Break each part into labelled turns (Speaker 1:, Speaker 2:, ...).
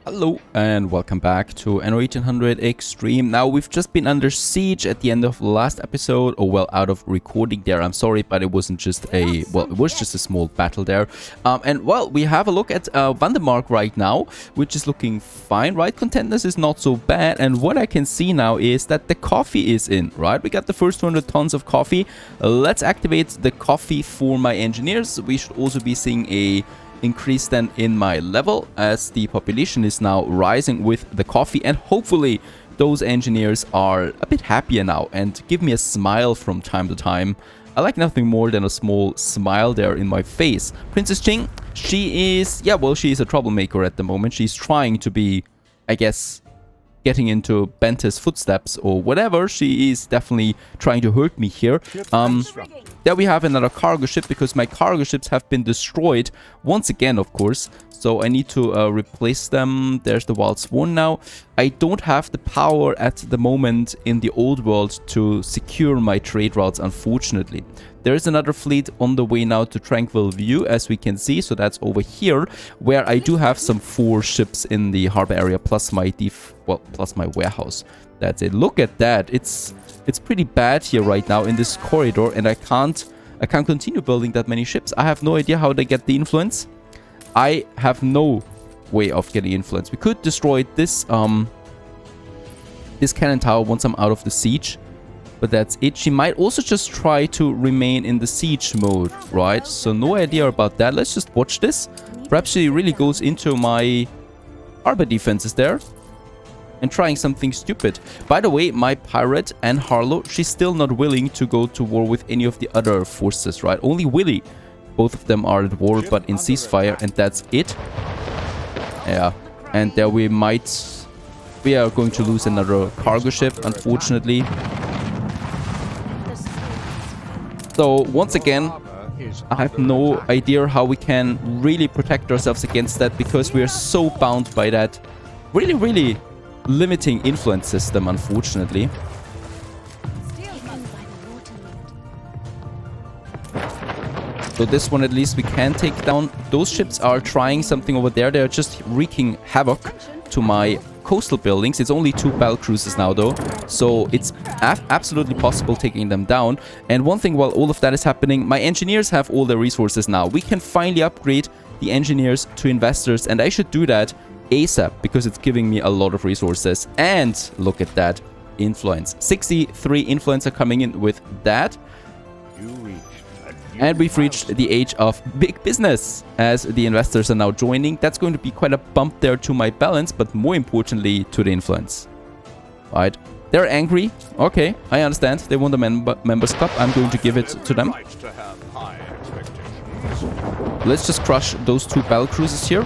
Speaker 1: Hello and welcome back to Anno 1800 Extreme. Now we've just been under siege at the end of the last episode, or well, out of recording there. I'm sorry, but it wasn't just a, well, it was just a small battle there. And well, we have a look at Vandermark right now, which is looking fine, right? Contentness is not so bad, and what I can see now is that the coffee is in, right? We got the first 200 tons of coffee. Let's activate the coffee for my engineers. We should also be seeing a increase then in my level as the population is now rising with the coffee, and hopefully those engineers are a bit happier now and give me a smile from time to time. I like nothing more than a small smile there in my face. Princess Ching, she is, yeah, well, she is a troublemaker at the moment. She's trying to be, I guess, getting into Bente's footsteps or whatever. She is definitely trying to hurt me here. There we have another cargo ship because my cargo ships have been destroyed once again, of course. So I need to replace them. There's the Wild Swan now. I don't have the power at the moment in the old world to secure my trade routes, unfortunately. There is another fleet on the way now to Tranquil View, as we can see. So that's over here, where I do have some 4 ships in the harbor area, plus my plus my warehouse. That's it. Look at that. It's pretty bad here right now in this corridor, and I can't continue building that many ships. I have no idea how they get the influence. I have no way of getting influence. We could destroy this this cannon tower once I'm out of the siege. But that's it. She might also just try to remain in the siege mode, right? So no idea about that. Let's just watch this. Perhaps she really goes into my harbor defenses there and trying something stupid. By the way, my pirate and Harlow, she's still not willing to go to war with any of the other forces, right? Only Willy. Both of them are at war, but in ceasefire, and that's it. Yeah. And there we are going to lose another cargo ship, unfortunately. So once again, I have no idea how we can really protect ourselves against that, because we are so bound by that really limiting influence system, unfortunately. So this one at least we can take down. Those ships are trying something over there. They're just wreaking havoc to my coastal buildings. It's only 2 battle cruisers now though, so it's absolutely possible taking them down. And one thing, while all of that is happening, my engineers have all their resources now. We can finally upgrade the engineers to investors, and I should do that ASAP because it's giving me a lot of resources. And look at that influence. 63 influence are coming in with that. And we've reached the age of big business as the investors are now joining. That's going to be quite a bump there to my balance, but more importantly to the influence. Right? They're angry. Okay, I understand. They want a members club. I'm going to give it to them. Let's just crush those 2 battle cruisers here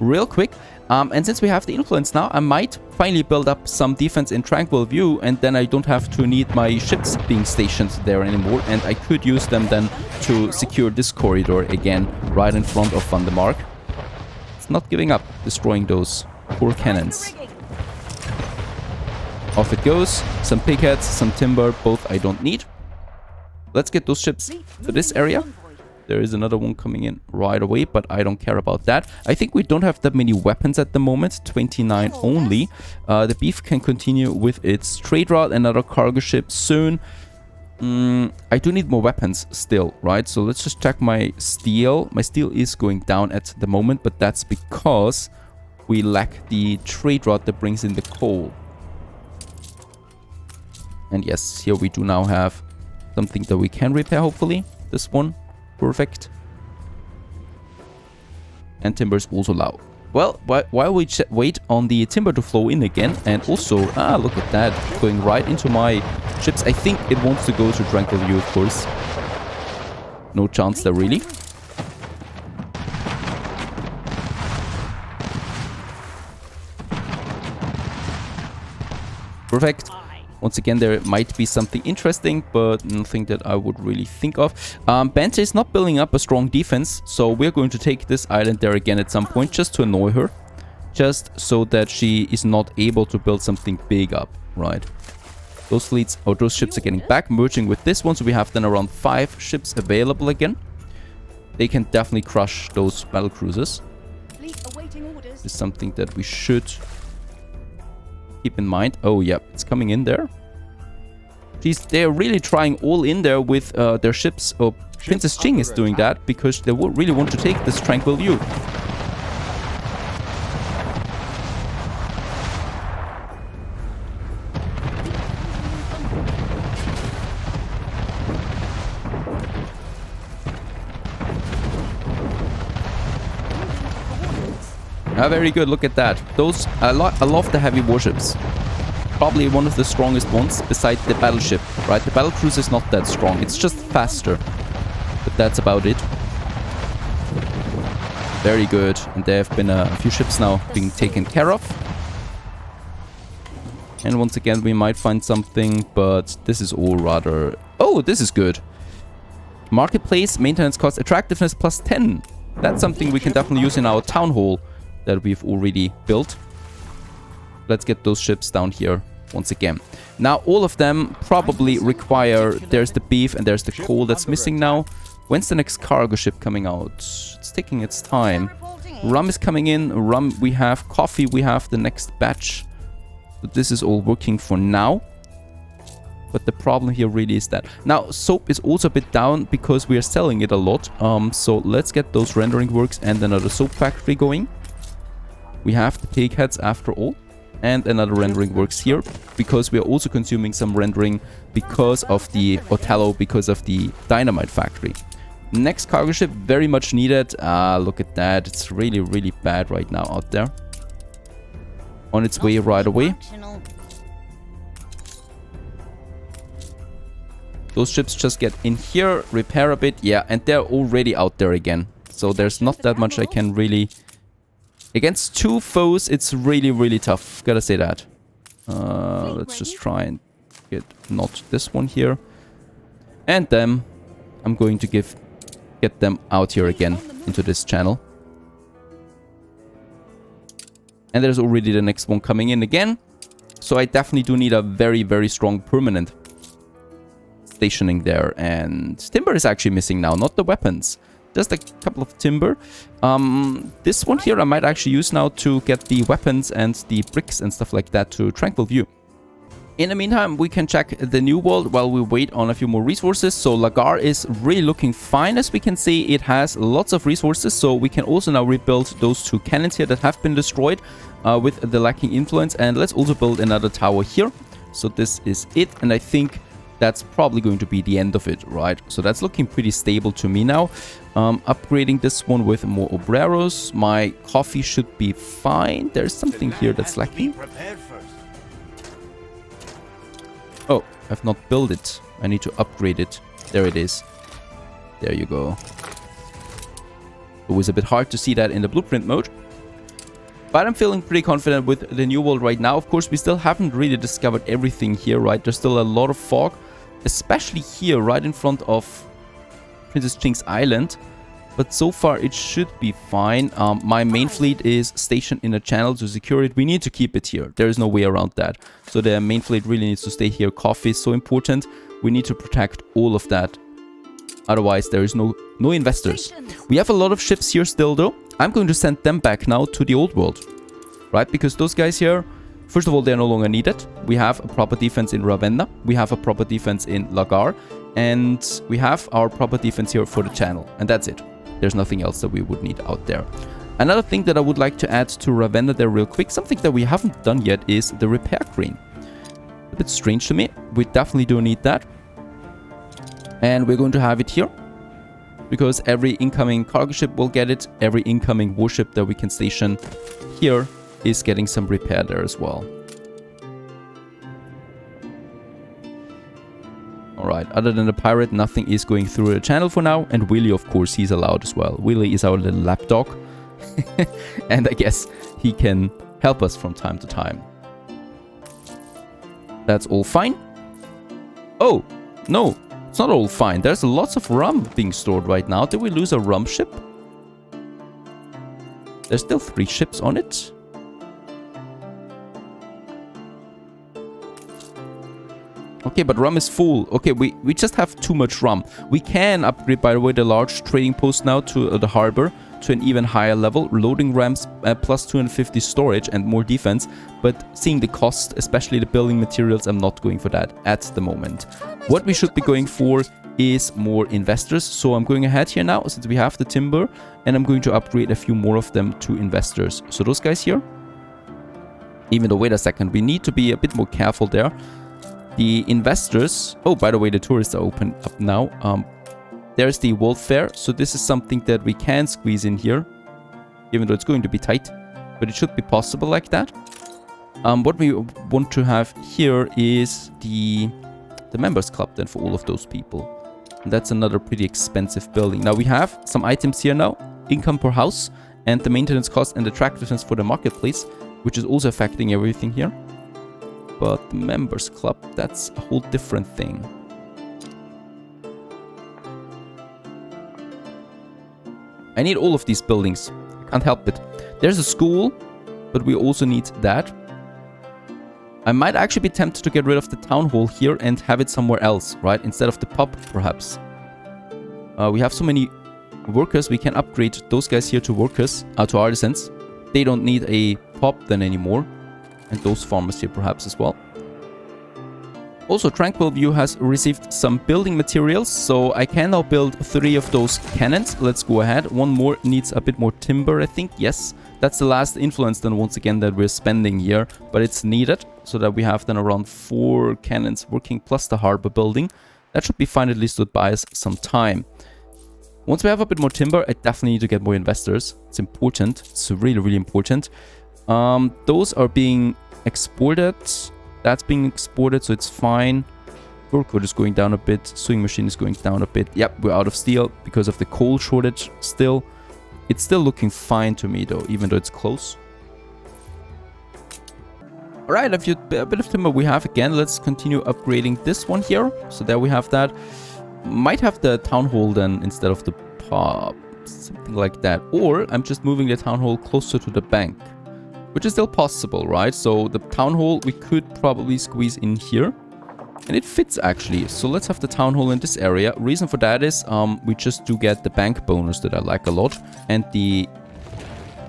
Speaker 1: real quick. And since we have the influence now, I might finally build up some defense in Tranquil View, and then I don't have to need my ships being stationed there anymore, and I could use them then to secure this corridor again right in front of Vandermark. It's not giving up, destroying those poor cannons. Off it goes. Some pigheads, some timber, both I don't need. Let's get those ships to this area. There is another one coming in right away, but I don't care about that. I think we don't have that many weapons at the moment, 29 only. The beef can continue with its trade route, another cargo ship soon. I do need more weapons still, right? So let's just check my steel. My steel is going down at the moment, but that's because we lack the trade route that brings in the coal. And yes, here we do now have something that we can repair, hopefully. This one. Perfect. And timber's also low. Well, while we wait on the timber to flow in again, and also, look at that, going right into my ships. I think it wants to go to Tranquil View, of course. No chance there, really. Perfect. Once again, there might be something interesting, but nothing that I would really think of. Bente is not building up a strong defense, so we're going to take this island there again at some point, just to annoy her. Just so that she is not able to build something big up, right? Those fleets, or those ships are getting back, merging with this one, so we have then around 5 ships available again. They can definitely crush those battle cruisers. is something that we should keep in mind. Oh, yeah, it's coming in there. Jeez, they're really trying all in there with their ships. Oh, Princess Ching is doing that because they really want to take this Tranquil View. Ah, very good. Look at that. Those, I love the heavy warships. Probably one of the strongest ones beside the battleship, right? The battlecruiser is not that strong. It's just faster. But that's about it. Very good. And there have been a few ships now being taken care of. And once again, we might find something, but this is all rather... Oh, this is good. Marketplace, maintenance cost, attractiveness plus 10. That's something we can definitely use in our town hall that we've already built. Let's get those ships down here once again. Now, all of them probably require... There's the beef and there's the coal that's missing now. When's the next cargo ship coming out? It's taking its time. Rum is coming in. Rum we have. Coffee we have the next batch. But this is all working for now. But the problem here really is that... Now, soap is also a bit down because we are selling it a lot. So let's get those rendering works and another soap factory going. We have the pig heads after all. And another rendering works here. Because we are also consuming some rendering because of the Othello, because of the dynamite factory. Next cargo ship, very much needed. Look at that. It's really, really bad right now out there. On its way right away. Those ships just get in here, repair a bit. Yeah, and they're already out there again. So there's not that much I can really... Against two foes, it's really, really tough. Gotta say that. Let's just try and get not this one here. And then I'm going to get them out here again into this channel. And there's already the next one coming in again. So I definitely do need a very, very strong permanent stationing there. And timber is actually missing now, not the weapons. Just a couple of timber. This one here I might actually use now to get the weapons and the bricks and stuff like that to Tranquil View. In the meantime, we can check the new world while we wait on a few more resources. So Lagar is really looking fine. As we can see, it has lots of resources. So we can also now rebuild those two cannons here that have been destroyed with the lacking influence. And let's also build another tower here. So this is it. And I think that's probably going to be the end of it, right? So that's looking pretty stable to me now. Upgrading this one with more obreros. My coffee should be fine. There's something here that's lacking. Oh, I've not built it. I need to upgrade it. There it is. There you go. It was a bit hard to see that in the blueprint mode. But I'm feeling pretty confident with the new world right now. Of course, we still haven't really discovered everything here, right? There's still a lot of fog. Especially here, right in front of Princess Ching's Island. But so far, it should be fine. My main fleet is stationed in a channel to secure it. We need to keep it here. There is no way around that. So the main fleet really needs to stay here. Coffee is so important. We need to protect all of that. Otherwise, there is no investors. We have a lot of ships here still, though. I'm going to send them back now to the old world. Right? Because those guys here, first of all, they're no longer needed. We have a proper defense in Ravenna. We have a proper defense in Lagar. And we have our proper defense here for the channel. And that's it. There's nothing else that we would need out there. Another thing that I would like to add to Ravenna there real quick, something that we haven't done yet, is the repair crane. A bit strange to me. We definitely do need that. And we're going to have it here. Because every incoming cargo ship will get it. Every incoming warship that we can station here is getting some repair there as well. Alright, other than the pirate, nothing is going through the channel for now. And Willy, of course, he's allowed as well. Willy is our little lapdog. And I guess he can help us from time to time. That's all fine. Oh, no, it's not all fine. There's lots of rum being stored right now. Did we lose a rum ship? There's still 3 ships on it. Okay, but rum is full. Okay, we just have too much rum. We can upgrade, by the way, the large trading post now to the harbor to an even higher level. Loading ramps, plus 250 storage and more defense. But seeing the cost, especially the building materials, I'm not going for that at the moment. What we should be going for is more investors. So I'm going ahead here now, since we have the timber, and I'm going to upgrade a few more of them to investors. So those guys here. Even though, wait a second, we need to be a bit more careful there. The investors... Oh, by the way, the tourists are open up now. There's the World Fair. So this is something that we can squeeze in here. Even though it's going to be tight. But it should be possible like that. What we want to have here is the members club then for all of those people. And that's another pretty expensive building. Now we have some items here now. Income per house. And the maintenance cost and attractiveness for the marketplace. Which is also affecting everything here. But the members club, that's a whole different thing. I need all of these buildings. I can't help it. There's a school, but we also need that. I might actually be tempted to get rid of the town hall here and have it somewhere else, right? Instead of the pub, perhaps. We have so many workers. We can upgrade those guys here to workers, to artisans. They don't need a pub then anymore. And those farmers here perhaps as well. Also, Tranquil View has received some building materials, so I can now build 3 of those cannons. Let's go ahead. One more needs a bit more timber, I think. Yes, that's the last influence then once again that we're spending here, but it's needed so that we have then around 4 cannons working plus the harbor building. That should be fine, at least to buy us some time. Once we have a bit more timber, I definitely need to get more investors. It's important. It's really, really important. Those are being exported. That's being exported, so it's fine. Workwood is going down a bit. Sewing machine is going down a bit. Yep, we're out of steel because of the coal shortage still. It's still looking fine to me though, even though it's close. Alright, a bit of timber we have again. Let's continue upgrading this one here. So there we have that. Might have the town hall then instead of the pub. Something like that. Or I'm just moving the town hall closer to the bank. Which is still possible, right? So the town hall we could probably squeeze in here. And it fits actually. So let's have the town hall in this area. Reason for that is we just do get the bank bonus that I like a lot. And the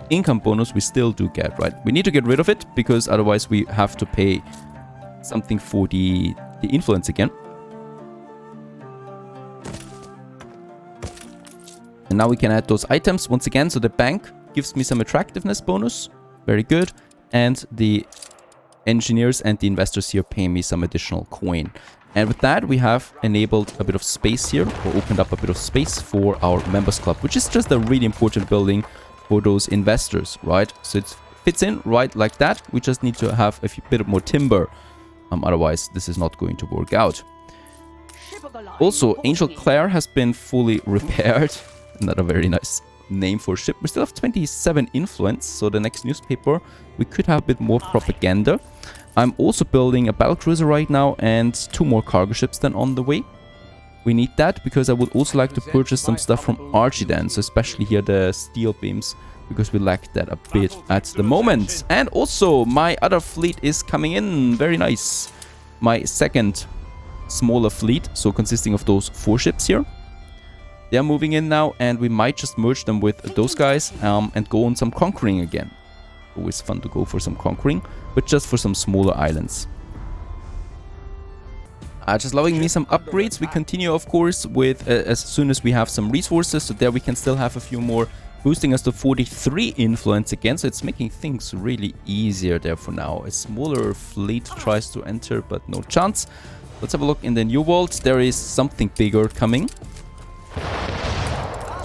Speaker 1: income bonus we still do get, right? We need to get rid of it because otherwise we have to pay something for the influence again. And now we can add those items once again. So the bank gives me some attractiveness bonus. Very good. And the engineers and the investors here pay me some additional coin. And with that, we have enabled a bit of space here, or opened up a bit of space for our members club, which is just a really important building for those investors, right? So it fits in right like that. We just need to have a bit more timber. Otherwise, this is not going to work out. Also, Angel Claire has been fully repaired. Another very nice name for ship. We still have 27 influence, so the next newspaper we could have a bit more propaganda. I'm also building a battlecruiser right now and 2 more cargo ships then on the way. We need that because I would also like to purchase some stuff from Archie then, so especially here the steel beams, because we lack that a bit at the moment. And also my other fleet is coming in. Very nice. My second smaller fleet, so consisting of those 4 ships here. They're moving in now, and we might just merge them with those guys and go on some conquering again. Always fun to go for some conquering, but just for some smaller islands. Just allowing me some upgrades. We continue, of course, with as soon as we have some resources. So there we can still have a few more, boosting us to 43 influence again. So it's making things really easier there for now. A smaller fleet tries to enter, but no chance. Let's have a look in the New World. There is something bigger coming.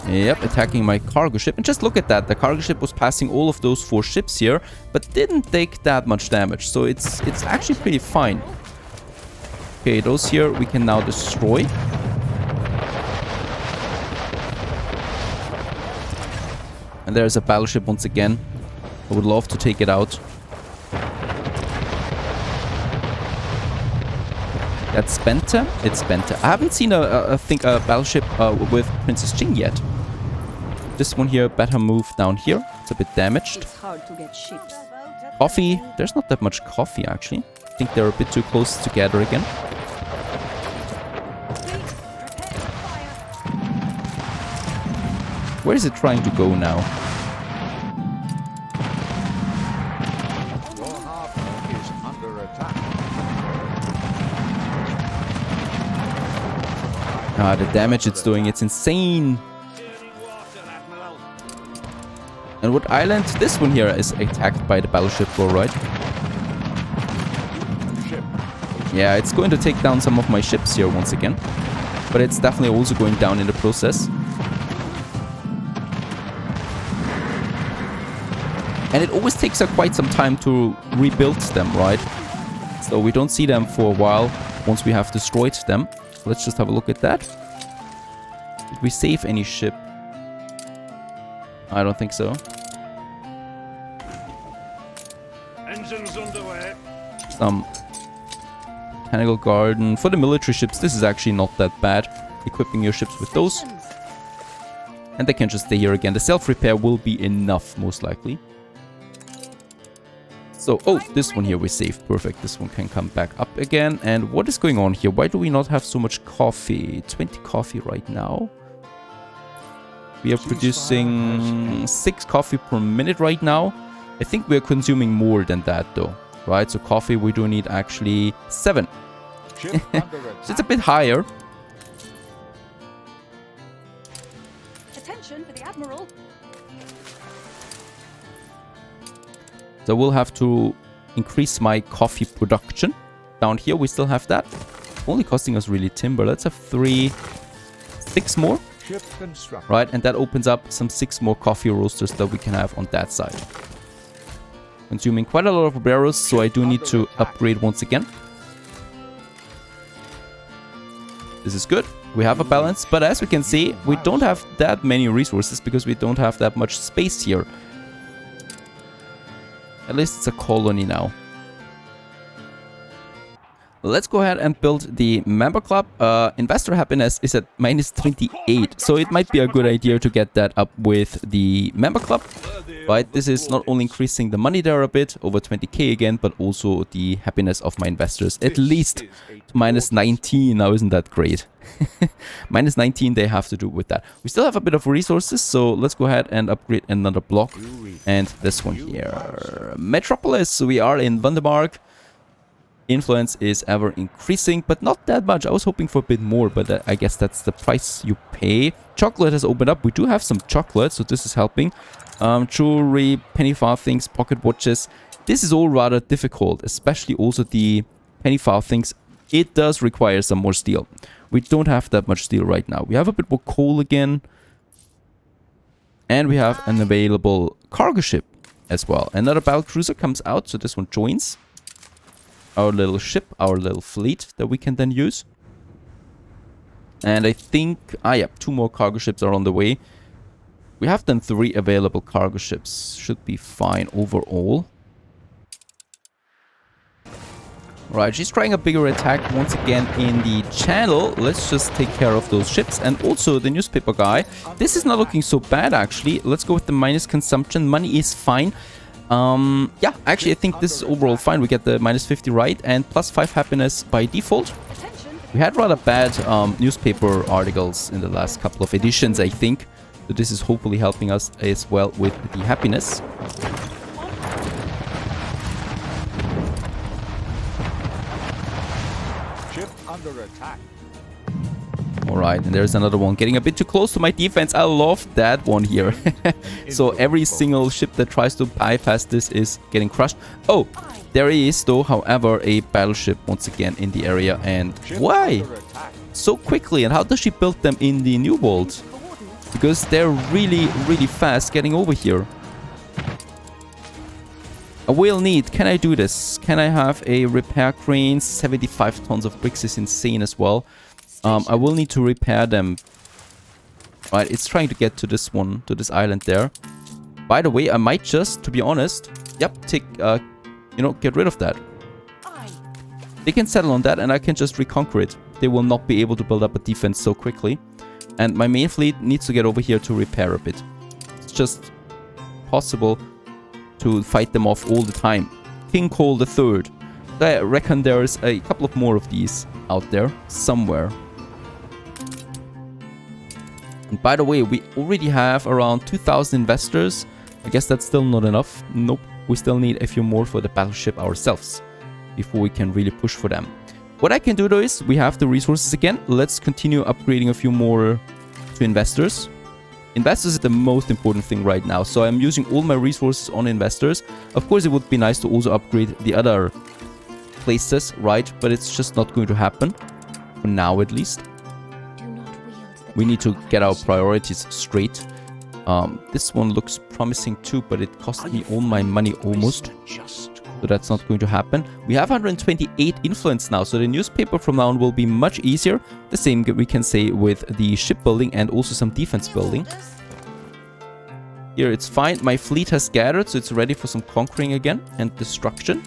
Speaker 1: Yep, attacking my cargo ship. And just look at that. The cargo ship was passing all of those 4 ships here, but didn't take that much damage. So it's actually pretty fine. Okay, those here we can now destroy. And there's a battleship once again. I would love to take it out. That's Spenta. It's Spenta. I haven't seen a battleship with Princess Jing yet. This one here, better move down here. It's a bit damaged.
Speaker 2: It's hard to get ships.
Speaker 1: Coffee. There's not that much coffee, actually. I think they're a bit too close together again. Where is it trying to go now?
Speaker 2: Your harbor is under attack.
Speaker 1: Ah, the damage it's doing, it's insane. And what island? This one here is attacked by the battleship, alright. Yeah, it's going to take down some of my ships here once again. But it's definitely also going down in the process. And it always takes quite some time to rebuild them, right? So we don't see them for a while once we have destroyed them. Let's just have a look at that. Did we save any ship? I don't think so.
Speaker 3: Engines underway.
Speaker 1: Some botanical garden. For the military ships, this is actually not that bad. Equipping your ships with those. And they can just stay here again. The self-repair will be enough, most likely. So, oh, this one here we saved. Perfect. This one can come back up again. And what is going on here? Why do we not have so much coffee? 20 coffee right now. We are producing 6 coffee per minute right now. I think we are consuming more than that though. Right, so coffee we do need actually 7. So it's a bit higher.
Speaker 4: Attention for the Admiral.
Speaker 1: So we'll have to increase my coffee production. Down here we still have that. Only costing us really timber. Let's have 6 more. Right, and that opens up some 6 more coffee roasters that we can have on that side. Consuming quite a lot of barrels, so I do need to upgrade once again. This is good. We have a balance, but as we can see, we don't have that many resources because we don't have that much space here. At least it's a colony now. Let's go ahead and build the member club. Investor happiness is at -28, so it might be a good idea to get that up with the member club. Right, this is not only increasing the money there a bit, over 20k again, but also the happiness of my investors. At least to -19, now isn't that great? -19 they have to do with that. We still have a bit of resources, so let's go ahead and upgrade another block. And this one here. Metropolis, we are in Vandermark. Influence is ever increasing, but not that much. I was hoping for a bit more, but I guess that's the price you pay. Chocolate has opened up. We do have some chocolate, so this is helping. Jewelry, penny farthings, pocket watches. This is all rather difficult, especially also the penny farthings. It does require some more steel. We don't have that much steel right now. We have a bit more coal again. And we have an available cargo ship as well. Another battle cruiser comes out, so this one joins our little ship, our little fleet that we can then use. And I think, yeah, 2 more cargo ships are on the way. We have then 3 available cargo ships. Should be fine overall. Right, she's trying a bigger attack once again in the channel. Let's just take care of those ships. And also the newspaper guy. This is not looking so bad, actually. Let's go with the minus consumption. Money is fine. Yeah, actually, I think this is overall fine. We get the -50 right and +5 happiness by default. We had rather bad newspaper articles in the last couple of editions, I think. So this is hopefully helping us as well with the happiness.
Speaker 2: Ship under attack.
Speaker 1: Alright, and there's another one getting a bit too close to my defense. I love that one here. So every single ship that tries to bypass this is getting crushed. Oh, there is though, however, a battleship once again in the area. And why? So quickly, and how does she build them in the New World? Because they're really, really fast getting over here. I will need, can I do this? Can I have a repair crane? 75 tons of bricks is insane as well. I will need to repair them. Right, it's trying to get to this one, to this island there. By the way, I might just, to be honest, yep, take, you know, get rid of that. They can settle on that and I can just reconquer it. They will not be able to build up a defense so quickly. And my main fleet needs to get over here to repair a bit. It's just possible to fight them off all the time. King Cole III. I reckon there's a couple of more of these out there somewhere. And by the way, we already have around 2,000 investors. I guess that's still not enough. Nope, we still need a few more for the battleship ourselves before we can really push for them. What I can do though is, we have the resources again. Let's continue upgrading a few more to investors. Investors is the most important thing right now, so I'm using all my resources on investors. Of course, it would be nice to also upgrade the other places, right? But it's just not going to happen, for now at least. We need to get our priorities straight. This one looks promising too, but it cost me all my money almost. So that's not going to happen. We have 128 influence now, so the newspaper from now on will be much easier. The same we can say with the shipbuilding and also some defense building. Here it's fine. My fleet has gathered, so it's ready for some conquering again and destruction.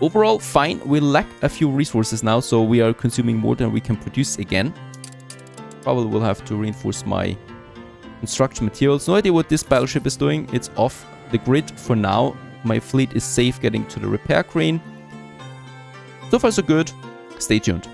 Speaker 1: Overall, fine. We lack a few resources now, so we are consuming more than we can produce again. Probably will have to reinforce my construction materials. No idea what this battleship is doing. It's off the grid for now. My fleet is safe getting to the repair crane. So far so good. Stay tuned.